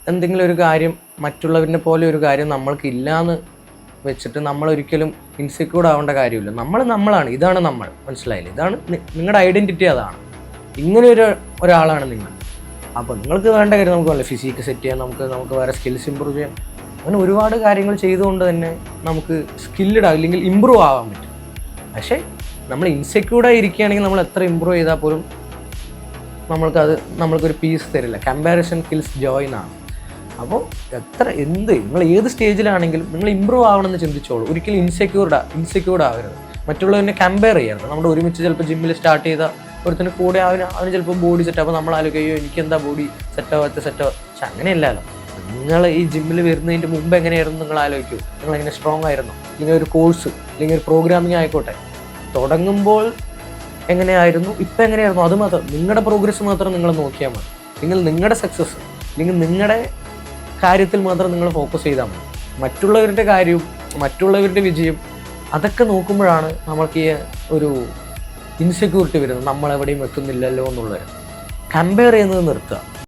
എന്തെങ്കിലും ഒരു കാര്യം മറ്റുള്ളവരിനെ പോലെ ഒരു കാര്യം നമ്മൾക്ക് ഇല്ലയെന്ന് വെച്ചിട്ട് നമ്മളൊരിക്കലും ഇൻസെക്യൂർ ആവേണ്ട കാര്യമില്ല. നമ്മളാണ്, ഇതാണ് നമ്മൾ, മനസ്സിലായില്ലേ? ഇതാണ് നിങ്ങളുടെ ഐഡൻറ്റിറ്റി, അതാണ്. ഇങ്ങനെ ഒരാളാണ് നിങ്ങൾ. അപ്പോൾ നിങ്ങൾക്ക് വേണ്ട കാര്യം നമുക്ക് വേണ്ട ഫിസിക്ക് സെറ്റ് ചെയ്യാൻ, നമുക്ക് വേറെ സ്കിൽസ് ഇമ്പ്രൂവ് ചെയ്യാൻ, അങ്ങനെ ഒരുപാട് കാര്യങ്ങൾ ചെയ്തുകൊണ്ട് തന്നെ നമുക്ക് സ്കില്ലഡ് അല്ലെങ്കിൽ ഇമ്പ്രൂവ് ആവാൻ പറ്റും. പക്ഷേ നമ്മൾ ഇൻസെക്യൂർഡായി ഇരിക്കുകയാണെങ്കിൽ നമ്മൾ എത്ര ഇമ്പ്രൂവ് ചെയ്താൽ പോലും നമ്മൾക്കൊരു പീസ് തരില്ല. കമ്പാരിസൺ കിൽസ് ജോയ് എന്നാണ്. അപ്പോൾ നിങ്ങൾ ഏത് സ്റ്റേജിലാണെങ്കിലും നിങ്ങൾ ഇമ്പ്രൂവ് ആവണമെന്ന് ചിന്തിച്ചോളൂ. ഒരിക്കലും ഇൻസെക്യൂർഡ് ആവരുത്. മറ്റുള്ളവരെ കമ്പയർ ചെയ്യരുത്. നമ്മുടെ ഒരുമിച്ച് ചിലപ്പോൾ ജിമ്മിൽ സ്റ്റാർട്ട് ചെയ്ത ഒരുത്തിന് കൂടെ അവന് ചിലപ്പോൾ ബോഡി സെറ്റ് അപ്പോൾ നമ്മൾ ആലോചിക്കുകയോ എനിക്കെന്താ ബോഡി സെറ്റാവാത്ത. പക്ഷെ അങ്ങനെയല്ലല്ലോ. നിങ്ങൾ ഈ ജിമ്മിൽ വരുന്നതിൻ്റെ മുമ്പ് എങ്ങനെയായിരുന്നു നിങ്ങൾ ആലോചിക്കൂ. നിങ്ങളെങ്ങനെ സ്ട്രോങ് ആയിരുന്നു? അല്ലെങ്കിൽ ഒരു കോഴ്സ് അല്ലെങ്കിൽ ഒരു പ്രോഗ്രാമിങ് ആയിക്കോട്ടെ, തുടങ്ങുമ്പോൾ എങ്ങനെയായിരുന്നു, ഇപ്പം എങ്ങനെയായിരുന്നു, അത് മാത്രം നിങ്ങളുടെ പ്രോഗ്രസ് മാത്രം നിങ്ങൾ നോക്കിയാൽ മതി. നിങ്ങളുടെ സക്സസ് അല്ലെങ്കിൽ നിങ്ങളുടെ കാര്യത്തിൽ മാത്രം നിങ്ങൾ ഫോക്കസ് ചെയ്താൽ മതി. മറ്റുള്ളവരുടെ കാര്യവും മറ്റുള്ളവരുടെ വിജയം അതൊക്കെ നോക്കുമ്പോഴാണ് നമ്മൾക്ക് ഈ ഒരു ഇൻസെക്യൂരിറ്റി വരുന്നത്. നമ്മളെവിടെയും എത്തുന്നില്ലല്ലോ എന്നുള്ളത്. കമ്പയർ ചെയ്യുന്നത് നിർത്തുക.